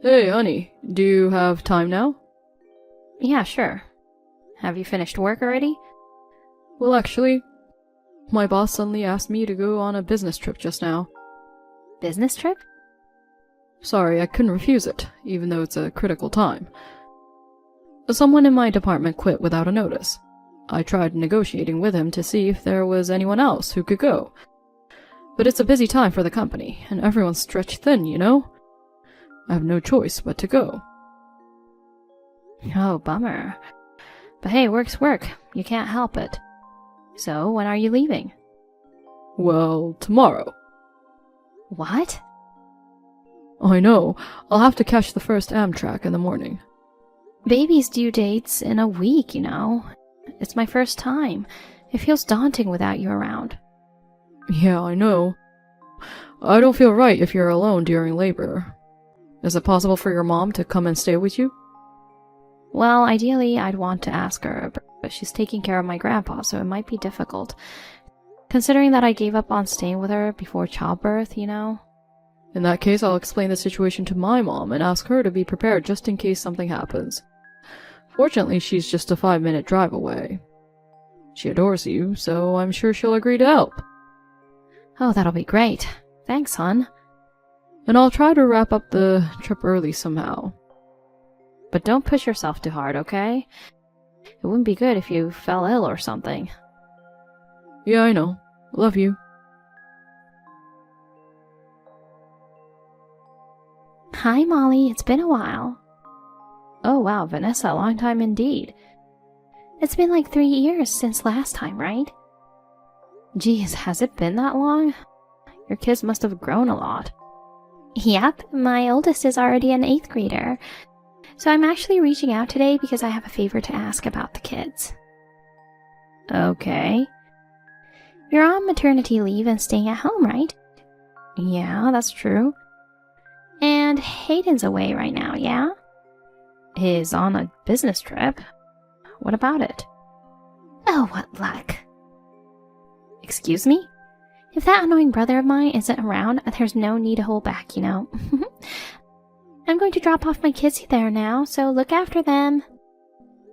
Hey, honey, do you have time now? Yeah, sure. Have you finished work already? Well, actually, my boss suddenly asked me to go on a business trip just now. Business trip? Sorry, I couldn't refuse it, even though it's a critical time. Someone in my department quit without a notice. I tried negotiating with him to see if there was anyone else who could go. But it's a busy time for the company, and everyone's stretched thin, you know? I have no choice but to go. Oh, bummer. But hey, work's work. You can't help it. So, when are you leaving? Well, tomorrow. What? I know. I'll have to catch the first Amtrak in the morning. Baby's due date's in a week, you know. It's my first time. It feels daunting without you around. Yeah, I know. I don't feel right if you're alone during labor. Is it possible for your mom to come and stay with you? Well, ideally, I'd want to ask her, but she's taking care of my grandpa, so it might be difficult. Considering that I gave up on staying with her before childbirth, you know? In that case, I'll explain the situation to my mom and ask her to be prepared just in case something happens. Fortunately, she's just a 5-minute drive away. She adores you, so I'm sure she'll agree to help. Oh, that'll be great. Thanks, hon. And I'll try to wrap up the trip early somehow. But don't push yourself too hard, okay? It wouldn't be good if you fell ill or something. Yeah, I know. Love you. Hi, Molly. It's been a while. Oh, wow, Vanessa, long time indeed. It's been like 3 years since last time, right? Geez, has it been that long? Your kids must have grown a lot. Yep, my oldest is already an 8th grader. So I'm actually reaching out today because I have a favor to ask about the kids. Okay. You're on maternity leave and staying at home, right? Yeah, that's true. And Hayden's away right now, yeah? He's on a business trip. What about it? Oh, what luck. Excuse me? If that annoying brother of mine isn't around, there's no need to hold back, you know. I'm going to drop off my kids there now, so look after them.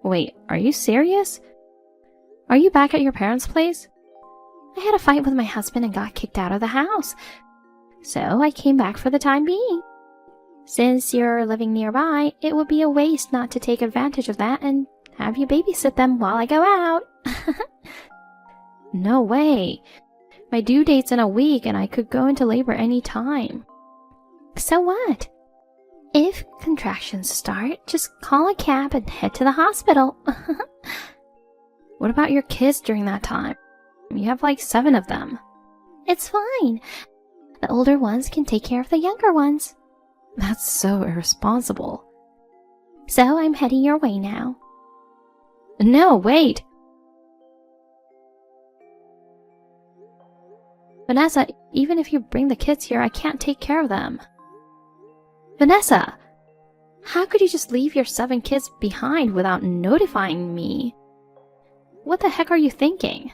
Wait, are you serious? Are you back at your parents' place? I had a fight with my husband and got kicked out of the house. So I came back for the time being. Since you're living nearby, it would be a waste not to take advantage of that and have you babysit them while I go out. No way. My due date's in a week and I could go into labor any time. So what? If contractions start, just call a cab and head to the hospital. What about your kids during that time? You have like 7 of them. It's fine. The older ones can take care of the younger ones. That's so irresponsible. So I'm heading your way now. No, wait! Vanessa, even if you bring the kids here, I can't take care of them. Vanessa! How could you just leave your 7 kids behind without notifying me? What the heck are you thinking?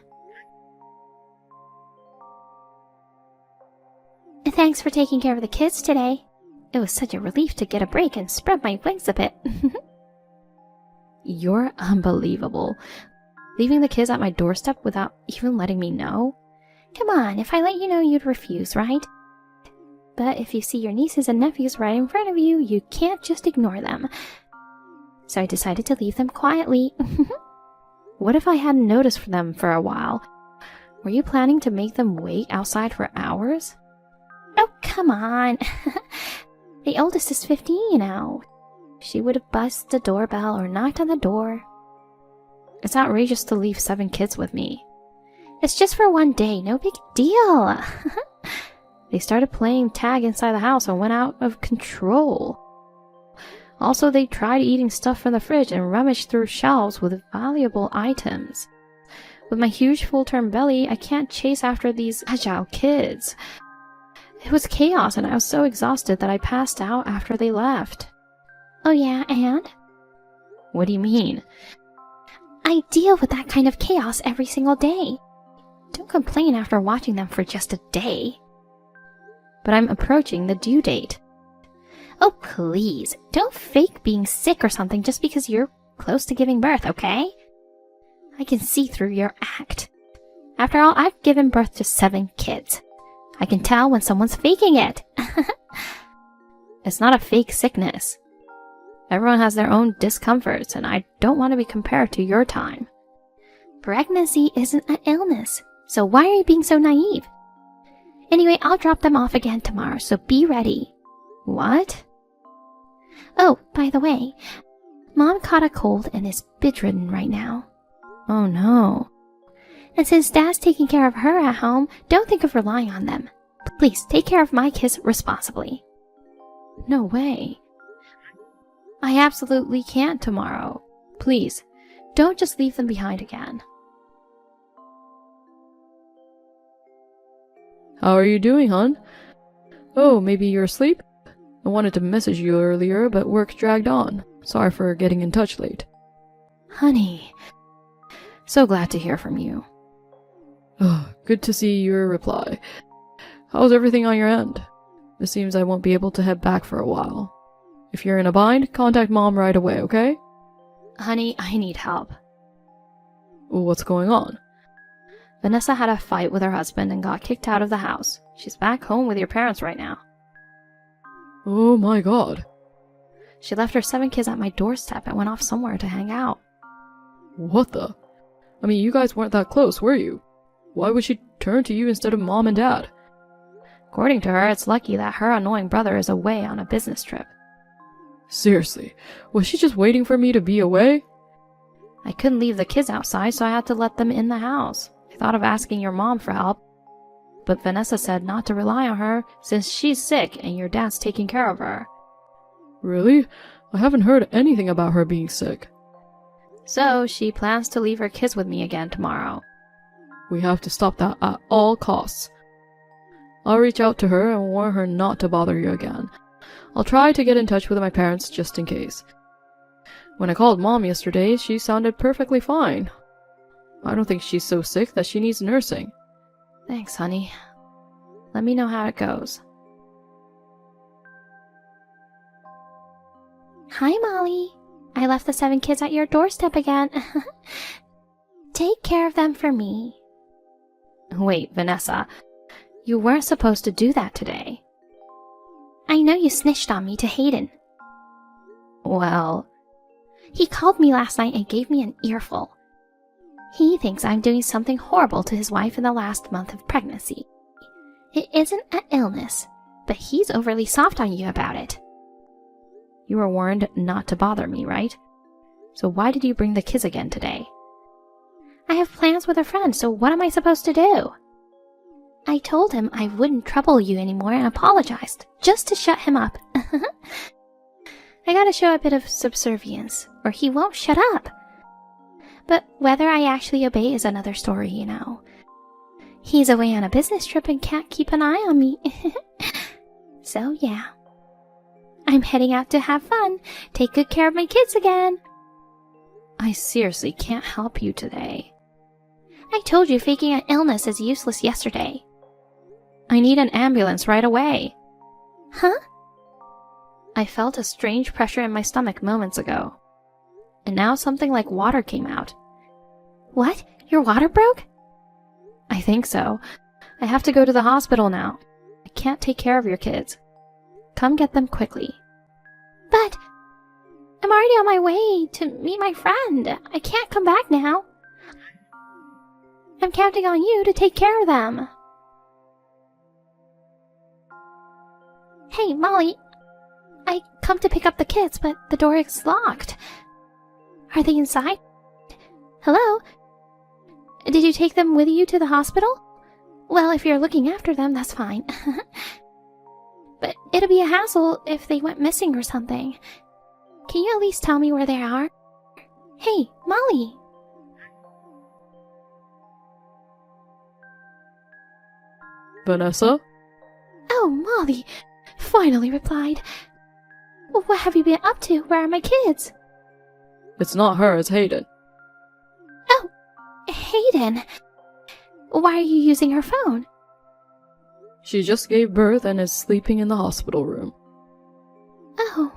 Thanks for taking care of the kids today. It was such a relief to get a break and spread my wings a bit. You're unbelievable. Leaving the kids at my doorstep without even letting me know? Come on, if I let you know you'd refuse, right? But if you see your nieces and nephews right in front of you, you can't just ignore them. So I decided to leave them quietly. What if I hadn't noticed them for a while? Were you planning to make them wait outside for hours? Oh, come on. The oldest is 15 now. She would have buzzed the doorbell or knocked on the door. It's outrageous to leave 7 kids with me. It's just for one day, no big deal. They started playing tag inside the house and went out of control. Also, they tried eating stuff from the fridge and rummaged through shelves with valuable items. With my huge full-term belly, I can't chase after these agile kids. It was chaos and I was so exhausted that I passed out after they left. Oh yeah, and? What do you mean? I deal with that kind of chaos every single day. Don't complain after watching them for just a day. But I'm approaching the due date. Oh, please. Don't fake being sick or something just because you're close to giving birth, okay? I can see through your act. After all, I've given birth to 7 kids. I can tell when someone's faking it. It's not a fake sickness. Everyone has their own discomforts, and I don't want to be compared to your time. Pregnancy isn't an illness, so why are you being so naive? Anyway, I'll drop them off again tomorrow, so be ready. What? Oh, by the way, Mom caught a cold and is bedridden right now. Oh no. And since Dad's taking care of her at home, don't think of relying on them. Please take care of my kids responsibly. No way. I absolutely can't tomorrow. Please, don't just leave them behind again. How are you doing, hon? Oh, maybe you're asleep? I wanted to message you earlier, but work dragged on. Sorry for getting in touch late. Honey, so glad to hear from you. Oh, good to see your reply. How's everything on your end? It seems I won't be able to head back for a while. If you're in a bind, contact Mom right away, okay? Honey, I need help. What's going on? Vanessa had a fight with her husband and got kicked out of the house. She's back home with your parents right now. Oh my god. She left her 7 kids at my doorstep and went off somewhere to hang out. What the? I mean, you guys weren't that close, were you? Why would she turn to you instead of Mom and Dad? According to her, it's lucky that her annoying brother is away on a business trip. Seriously, was she just waiting for me to be away? I couldn't leave the kids outside, so I had to let them in the house. I thought of asking your mom for help, but Vanessa said not to rely on her since she's sick and your dad's taking care of her. Really? I haven't heard anything about her being sick. So she plans to leave her kids with me again tomorrow. We have to stop that at all costs. I'll reach out to her and warn her not to bother you again. I'll try to get in touch with my parents just in case. When I called Mom yesterday, she sounded perfectly fine. I don't think she's so sick that she needs nursing. Thanks, honey. Let me know how it goes. Hi, Molly. I left the 7 kids at your doorstep again. Take care of them for me. Wait, Vanessa. You weren't supposed to do that today. I know you snitched on me to Hayden. Well, he called me last night and gave me an earful. He thinks I'm doing something horrible to his wife in the last month of pregnancy. It isn't an illness, but he's overly soft on you about it. You were warned not to bother me, right? So why did you bring the kids again today? I have plans with a friend, so what am I supposed to do? I told him I wouldn't trouble you anymore and apologized, just to shut him up. I gotta show a bit of subservience, or he won't shut up. But whether I actually obey is another story, you know. He's away on a business trip and can't keep an eye on me. So yeah. I'm heading out to have fun, take good care of my kids again. I seriously can't help you today. I told you faking an illness is useless yesterday. I need an ambulance right away. Huh? I felt a strange pressure in my stomach moments ago. And now something like water came out. What? Your water broke? I think so. I have to go to the hospital now. I can't take care of your kids. Come get them quickly. But I'm already on my way to meet my friend. I can't come back now. I'm counting on you to take care of them. Hey, Molly. I come to pick up the kids, but the door is locked. Are they inside? Hello? Did you take them with you to the hospital? Well, if you're looking after them, that's fine. But it'll be a hassle if they went missing or something. Can you at least tell me where they are? Hey, Molly! Vanessa? Oh, Molly! Finally replied. What have you been up to? Where are my kids? It's not her, it's Hayden. Oh, Hayden. Why are you using her phone? She just gave birth and is sleeping in the hospital room. Oh,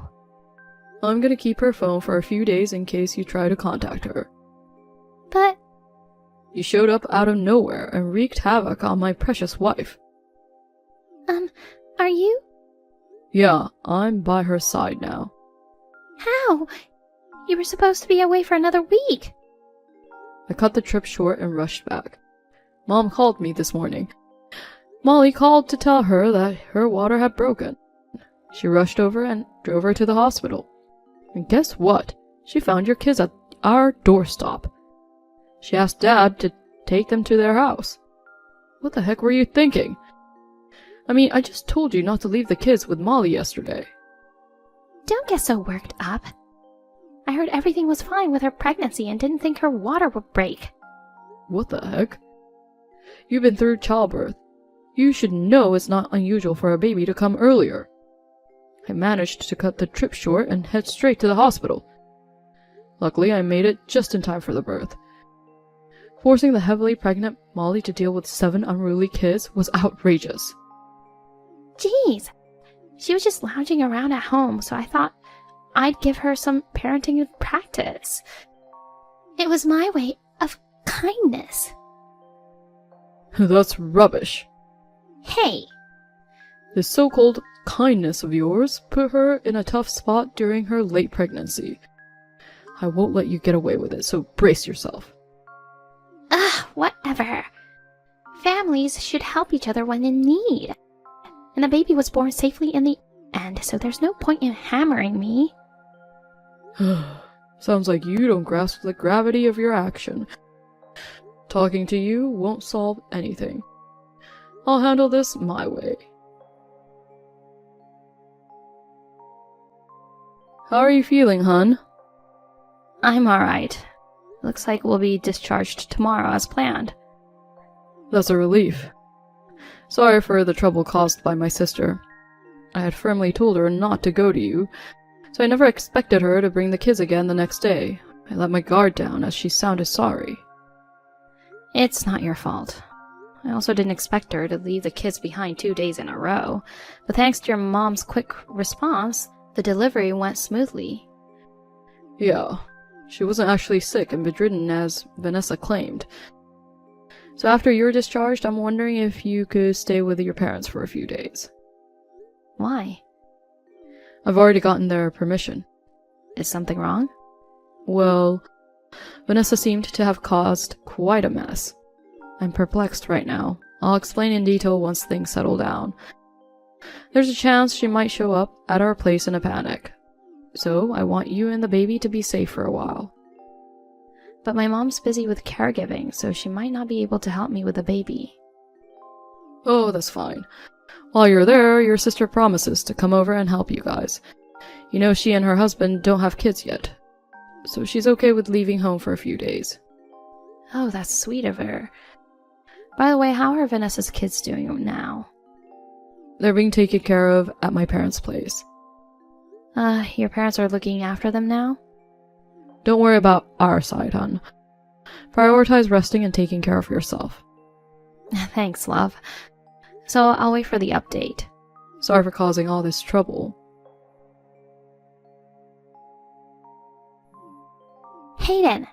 I'm gonna keep her phone for a few days in case you try to contact her. but You showed up out of nowhere and wreaked havoc on my precious wife. are you? Yeah, I'm by her side now. How? You were supposed to be away for another week. I cut the trip short and rushed back. Mom called me this morning. Molly called to tell her that her water had broken. She rushed over and drove her to the hospital. And guess what? She found your kids at our doorstep. She asked Dad to take them to their house. What the heck were you thinking? I mean, I just told you not to leave the kids with Molly yesterday. Don't get so worked up. I heard everything was fine with her pregnancy and didn't think her water would break. What the heck? You've been through childbirth. You should know it's not unusual for a baby to come earlier. I managed to cut the trip short and head straight to the hospital. Luckily, I made it just in time for the birth. Forcing the heavily pregnant Molly to deal with 7 unruly kids was outrageous. Jeez. She was just lounging around at home, so I thought I'd give her some parenting practice. It was my way of kindness. That's rubbish. Hey, This so-called kindness of yours put her in a tough spot during her late pregnancy. I won't let you get away with it, so brace yourself. whatever. Families should help each other when in need. And the baby was born safely in the end, so there's no point in hammering me. Sounds like you don't grasp the gravity of your action. Talking to you won't solve anything. I'll handle this my way. How are you feeling, hun? I'm alright. Looks like we'll be discharged tomorrow as planned. That's a relief. Sorry for the trouble caused by my sister. I had firmly told her not to go to you, so I never expected her to bring the kids again the next day. I let my guard down as she sounded sorry. It's not your fault. I also didn't expect her to leave the kids behind 2 days in a row, but thanks to your mom's quick response, the delivery went smoothly. Yeah, she wasn't actually sick and bedridden as Vanessa claimed. So after you're discharged, I'm wondering if you could stay with your parents for a few days. Why? I've already gotten their permission. Is something wrong? Well, Vanessa seemed to have caused quite a mess. I'm perplexed right now. I'll explain in detail once things settle down. There's a chance she might show up at our place in a panic. So I want you and the baby to be safe for a while. But my mom's busy with caregiving, so she might not be able to help me with the baby. Oh, that's fine. While you're there, your sister promises to come over and help you guys. You know she and her husband don't have kids yet, so she's okay with leaving home for a few days. Oh, that's sweet of her. By the way, how are Vanessa's kids doing now? They're being taken care of at my parents' place. Your parents are looking after them now? Don't worry about our side, hon. Prioritize resting and taking care of yourself. Thanks, love. So I'll wait for the update. Sorry for causing all this trouble. Hayden!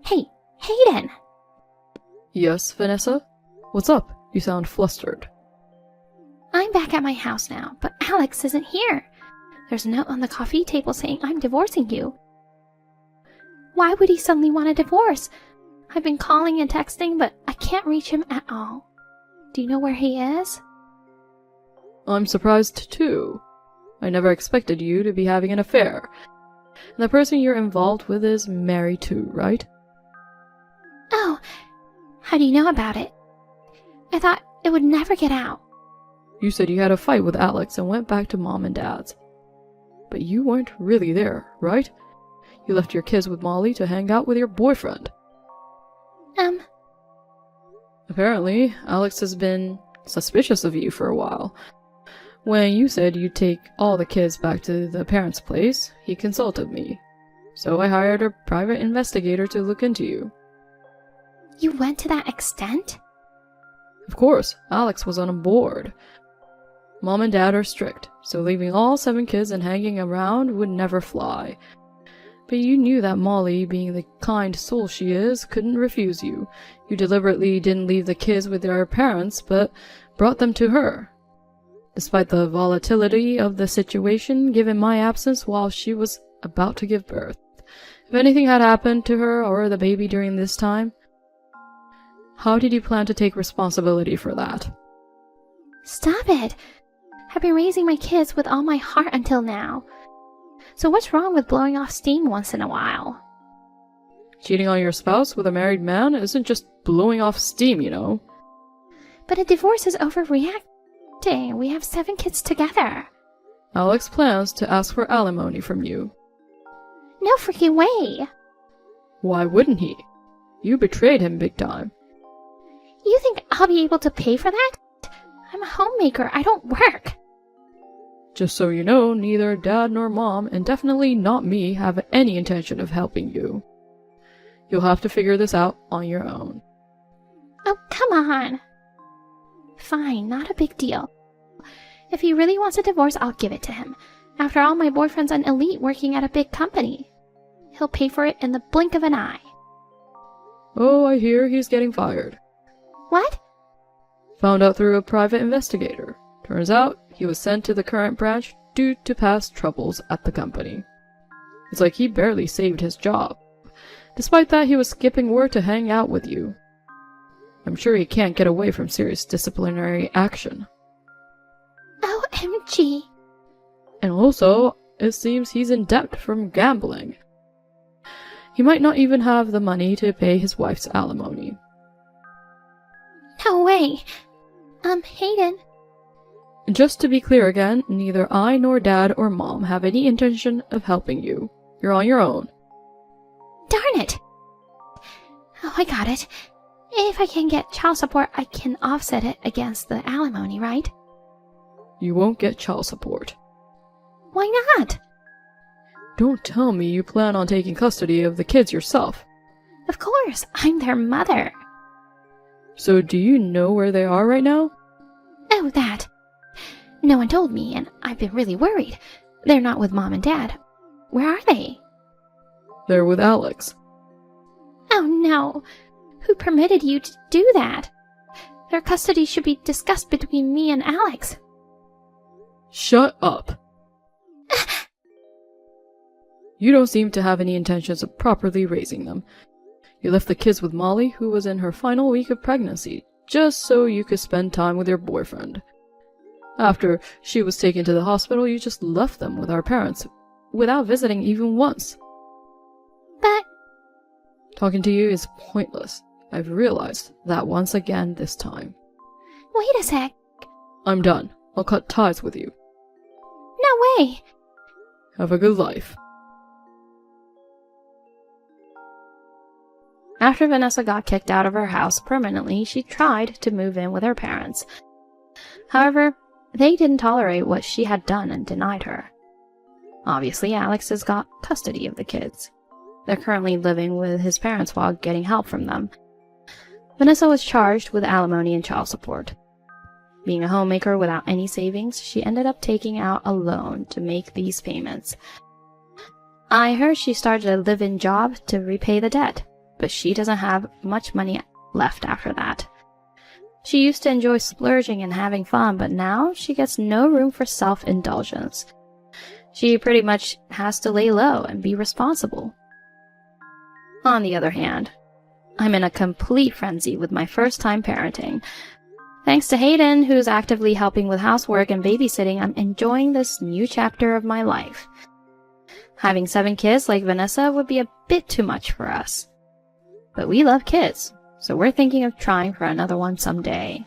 Hey, Hayden! Yes, Vanessa? What's up? You sound flustered. I'm back at my house now, but Alex isn't here. There's a note on the coffee table saying I'm divorcing you. Why would he suddenly want a divorce? I've been calling and texting, but I can't reach him at all. Do you know where he is? I'm surprised too. I never expected you to be having an affair. And the person you're involved with is married too, right? Oh, how do you know about it? I thought it would never get out. You said you had a fight with Alex and went back to Mom and Dad's. But you weren't really there, right? You left your kids with Molly to hang out with your boyfriend. Apparently, Alex has been suspicious of you for a while. When you said you'd take all the kids back to the parents' place, he consulted me. So I hired a private investigator to look into you. You went to that extent? Of course, Alex was on board. Mom and Dad are strict, so leaving all 7 kids and hanging around would never fly. But you knew that Molly, being the kind soul she is, couldn't refuse you. You deliberately didn't leave the kids with their parents, but brought them to her. Despite the volatility of the situation, given my absence while she was about to give birth. If anything had happened to her or the baby during this time, how did you plan to take responsibility for that? Stop it! I've been raising my kids with all my heart until now. So what's wrong with blowing off steam once in a while? Cheating on your spouse with a married man isn't just blowing off steam, you know. But a divorce is overreacting. We have 7 kids together. Alex plans to ask for alimony from you. No freaking way! Why wouldn't he? You betrayed him big time. You think I'll be able to pay for that? I'm a homemaker. I don't work. Just so you know, neither Dad nor Mom, and definitely not me, have any intention of helping you. You'll have to figure this out on your own. Oh, come on. Fine, not a big deal. If he really wants a divorce, I'll give it to him. After all, my boyfriend's an elite working at a big company. He'll pay for it in the blink of an eye. Oh, I hear he's getting fired. What? Found out through a private investigator. Turns out he was sent to the current branch due to past troubles at the company. It's like he barely saved his job. Despite that, he was skipping work to hang out with you. I'm sure he can't get away from serious disciplinary action. OMG. And also, it seems he's in debt from gambling. He might not even have the money to pay his wife's alimony. No way. Hayden. Just to be clear again, neither I nor Dad or Mom have any intention of helping you. You're on your own. Darn it. Oh, I got it. If I can get child support, I can offset it against the alimony, right? You won't get child support. Why not? Don't tell me you plan on taking custody of the kids yourself. Of course, I'm their mother. So do you know where they are right now? Oh, that. No one told me, and I've been really worried. They're not with Mom and Dad. Where are they? They're with Alex. Oh, no. Who permitted you to do that? Their custody should be discussed between me and Alex. Shut up. You don't seem to have any intentions of properly raising them. You left the kids with Molly, who was in her final week of pregnancy, just so you could spend time with your boyfriend. After she was taken to the hospital, you just left them with our parents, without visiting even once. But... Talking to you is pointless. I've realized that once again this time. Wait a sec. I'm done. I'll cut ties with you. No way. Have a good life. After Vanessa got kicked out of her house permanently, she tried to move in with her parents. However, they didn't tolerate what she had done and denied her. Obviously, Alex has got custody of the kids. They're currently living with his parents while getting help from them. Vanessa was charged with alimony and child support. Being a homemaker without any savings, she ended up taking out a loan to make these payments. I heard she started a live-in job to repay the debt, but she doesn't have much money left after that. She used to enjoy splurging and having fun, but now she gets no room for self-indulgence. She pretty much has to lay low and be responsible. On the other hand, I'm in a complete frenzy with my first-time parenting. Thanks to Hayden, who's actively helping with housework and babysitting, I'm enjoying this new chapter of my life. Having 7 kids like Vanessa would be a bit too much for us. But we love kids, so we're thinking of trying for another one someday.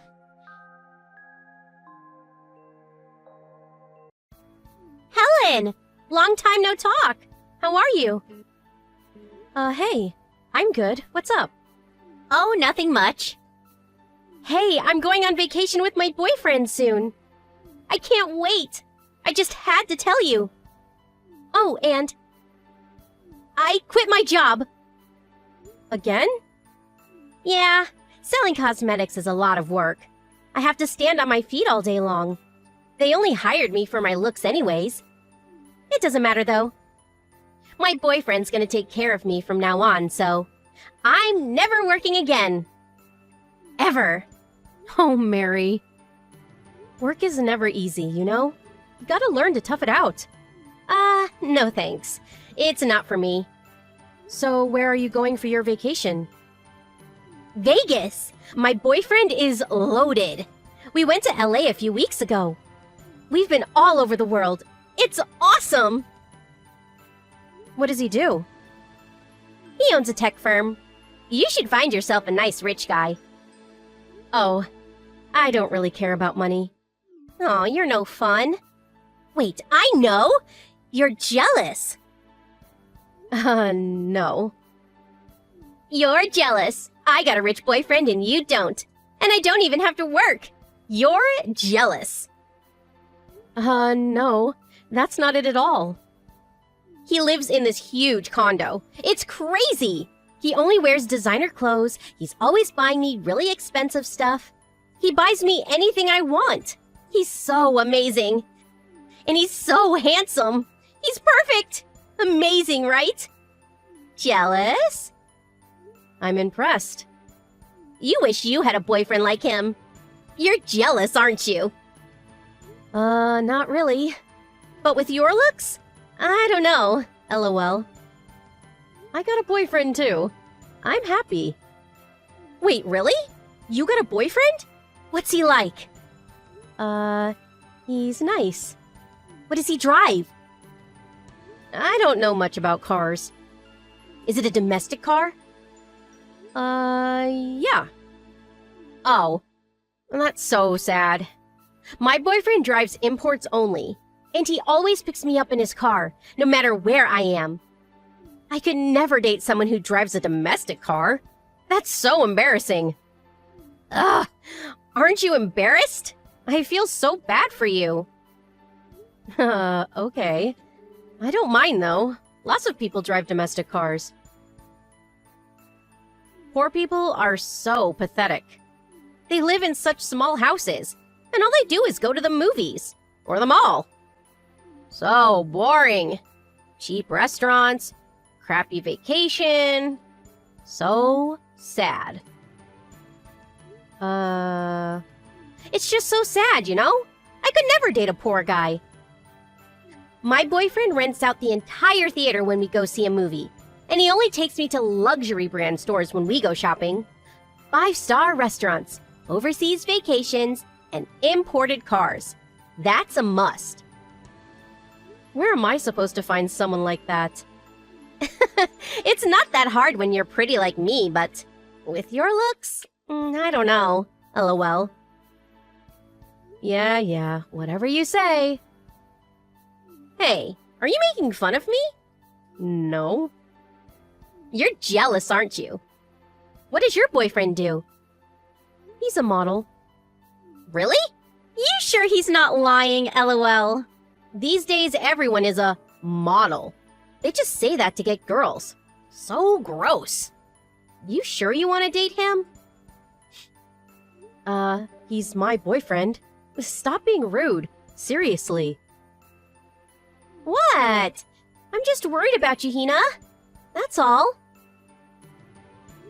Helen! Long time no talk. How are you? Hey. I'm good. What's up? Oh, nothing much. Hey, I'm going on vacation with my boyfriend soon. I can't wait. I just had to tell you. Oh, and I quit my job. Again? Yeah, selling cosmetics is a lot of work. I have to stand on my feet all day long. They only hired me for my looks anyways. It doesn't matter though. My boyfriend's gonna take care of me from now on, so I'm never working again. Ever. Oh, Mary. Work is never easy, you know? You gotta learn to tough it out. No thanks. It's not for me. So where are you going for your vacation? Vegas! My boyfriend is loaded. We went to LA a few weeks ago. We've been all over the world. It's awesome! What does he do? He owns a tech firm. You should find yourself a nice rich guy. Oh, I don't really care about money. Oh, you're no fun. Wait, I know! You're jealous. No. You're jealous. I got a rich boyfriend and you don't. And I don't even have to work. You're jealous. No. That's not it at all. He lives in this huge condo. It's crazy! He only wears designer clothes. He's always buying me really expensive stuff. He buys me anything I want. He's so amazing. And he's so handsome. He's perfect. Amazing, right? Jealous? I'm impressed. You wish you had a boyfriend like him. You're jealous, aren't you? Not really. But with your looks? I don't know. LOL. I got a boyfriend too. I'm happy. Wait, really? You got a boyfriend? What's he like? He's nice. What does he drive? I don't know much about cars. Is it a domestic car? Yeah. Oh, that's so sad. My boyfriend drives imports only, and he always picks me up in his car, no matter where I am. I could never date someone who drives a domestic car. That's so embarrassing. Ugh, aren't you embarrassed? I feel so bad for you. Okay. I don't mind, though. Lots of people drive domestic cars. Poor people are so pathetic. They live in such small houses, and all they do is go to the movies or the mall. So boring. Cheap restaurants, crappy vacation. So sad. It's just so sad, you know? I could never date a poor guy. My boyfriend rents out the entire theater when we go see a movie, and he only takes me to luxury brand stores when we go shopping. 5-star restaurants, overseas vacations, and imported cars. That's a must. Where am I supposed to find someone like that? It's not that hard when you're pretty like me, but with your looks, I don't know. LOL. Yeah, whatever you say. Hey, are you making fun of me? No. You're jealous, aren't you? What does your boyfriend do? He's a model. Really? You sure he's not lying, LOL? These days, everyone is a model. They just say that to get girls. So gross. You sure you want to date him? He's my boyfriend. Stop being rude. Seriously. What? I'm just worried about you, Hina. That's all.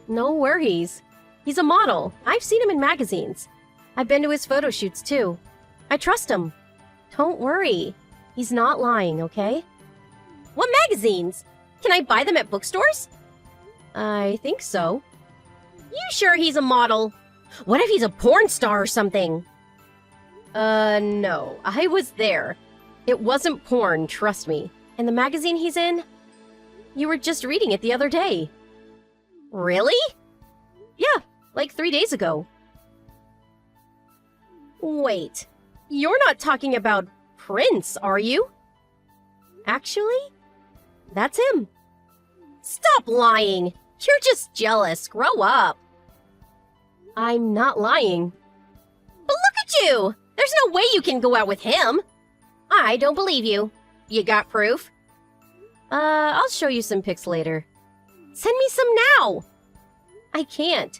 No worries. He's a model. I've seen him in magazines. I've been to his photo shoots, too. I trust him. Don't worry. He's not lying, okay? What magazines? Can I buy them at bookstores? I think so. You sure he's a model? What if he's a porn star or something? No. I was there. It wasn't porn, trust me. And the magazine he's in? You were just reading it the other day. Really? Yeah, like 3 days ago. Wait, you're not talking about Prince, are you? Actually, that's him. Stop lying. You're just jealous. Grow up. I'm not lying. But look at you! There's no way you can go out with him. I don't believe you. You got proof? I'll show you some pics later. Send me some now! I can't.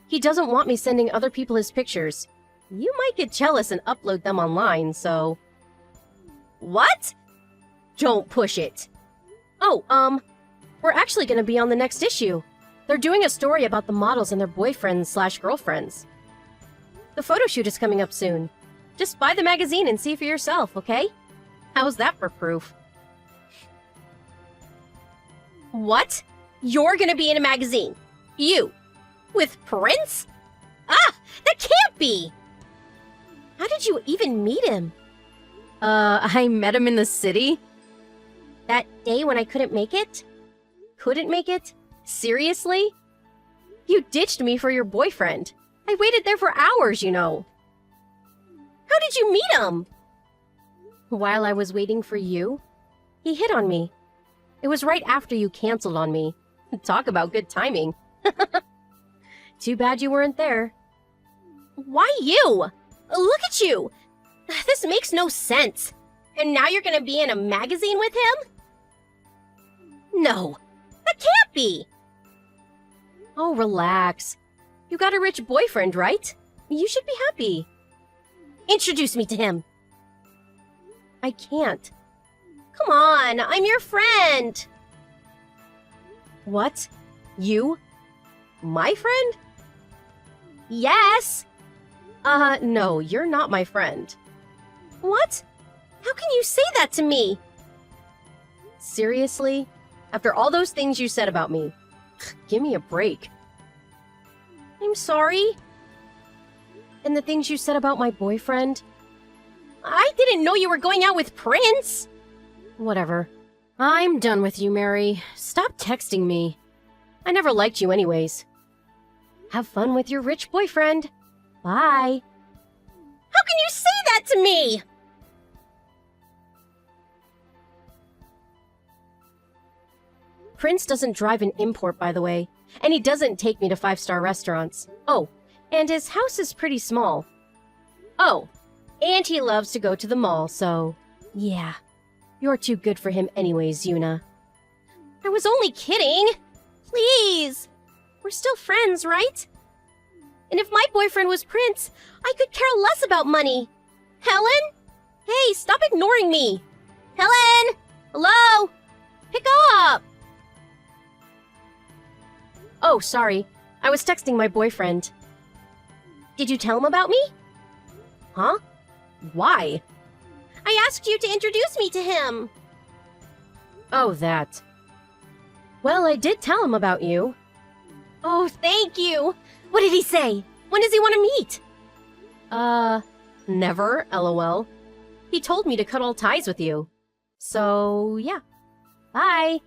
He doesn't want me sending other people his pictures. You might get jealous and upload them online, so... What? Don't push it. Oh, we're actually gonna be on the next issue. They're doing a story about the models and their boyfriends/girlfriends. The photo shoot is coming up soon. Just buy the magazine and see for yourself, okay? How's that for proof? What? You're gonna be in a magazine? You? With Prince? Ah! That can't be! How did you even meet him? I met him in the city. That day when I couldn't make it? Couldn't make it? Seriously? You ditched me for your boyfriend. I waited there for hours, you know. How did you meet him? While I was waiting for you, he hit on me. It was right after you canceled on me. Talk about good timing. Too bad you weren't there. Why you? Look at you! This makes no sense. And now you're gonna be in a magazine with him? No, that can't be! Oh, relax. You got a rich boyfriend, right? You should be happy. Introduce me to him. I can't. Come on, I'm your friend. What? You? My friend? Yes! No, you're not my friend. What? How can you say that to me? Seriously? After all those things you said about me? Give me a break. I'm sorry. And the things you said about my boyfriend? I didn't know you were going out with Prince! Whatever. I'm done with you, Mary. Stop texting me. I never liked you anyways. Have fun with your rich boyfriend. Bye. How can you say that to me? Prince doesn't drive an import, by the way, and he doesn't take me to five-star restaurants. Oh, and his house is pretty small. Oh, and he loves to go to the mall, so... Yeah, you're too good for him anyways, Yuna. I was only kidding! Please! We're still friends, right? And if my boyfriend was Prince, I could care less about money. Helen? Hey, stop ignoring me! Helen! Hello? Pick up! Oh, sorry. I was texting my boyfriend. Did you tell him about me? Huh? Why? I asked you to introduce me to him. Oh, that. Well, I did tell him about you. Oh, thank you. What did he say? When does he want to meet? Never, LOL. He told me to cut all ties with you. So, yeah. Bye.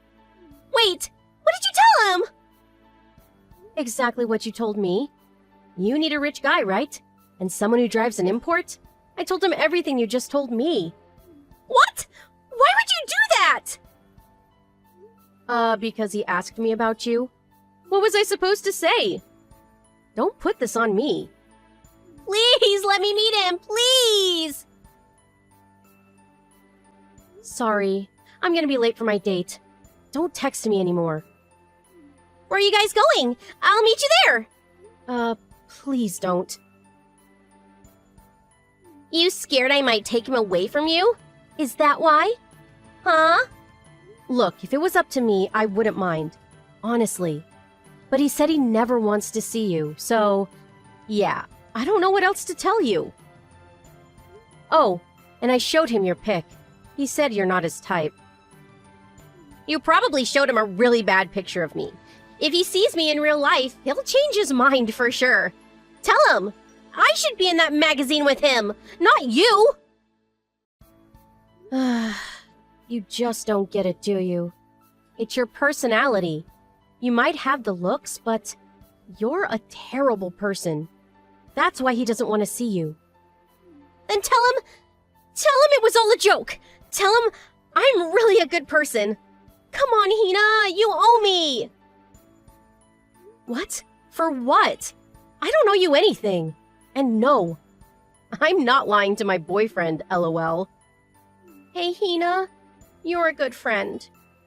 Wait, what did you tell him? Exactly what you told me. You need a rich guy, right? And someone who drives an import? I told him everything you just told me. What? Why would you do that? Because he asked me about you. What was I supposed to say? Don't put this on me. Please let me meet him, please! Sorry, I'm gonna be late for my date. Don't text me anymore. Where are you guys going? I'll meet you there! Please don't. You scared I might take him away from you? Is that why? Huh? Look, if it was up to me, I wouldn't mind. Honestly. But he said he never wants to see you, so... Yeah, I don't know what else to tell you. Oh, and I showed him your pic. He said you're not his type. You probably showed him a really bad picture of me. If he sees me in real life, he'll change his mind for sure. Tell him! I should be in that magazine with him, not you! You just don't get it, do you? It's your personality. You might have the looks, but you're a terrible person. That's why he doesn't want to see you. Then tell him it was all a joke! Tell him I'm really a good person. Come on, Hina, you owe me! What? For what? I don't owe you anything. And no, I'm not lying to my boyfriend, LOL. Hey, Hina, you're a good friend.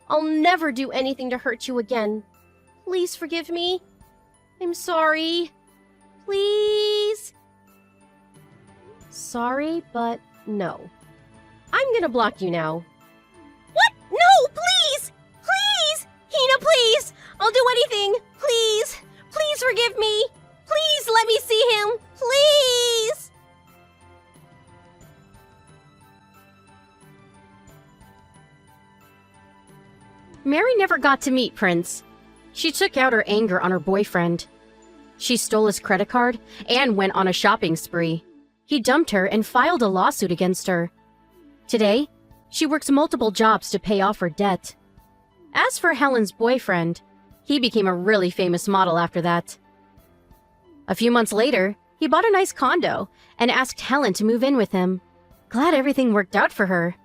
I'll never do anything to hurt you again. Please forgive me. I'm sorry. Please. Sorry, but no. I'm gonna block you now. What? No, please! Please! Hina, please! I'll do anything! Please! Please forgive me! Please let me see him! Please! Mary never got to meet Prince. She took out her anger on her boyfriend. She stole his credit card and went on a shopping spree. He dumped her and filed a lawsuit against her. Today, she works multiple jobs to pay off her debt. As for Helen's boyfriend, he became a really famous model after that. A few months later, he bought a nice condo and asked Helen to move in with him. Glad everything worked out for her.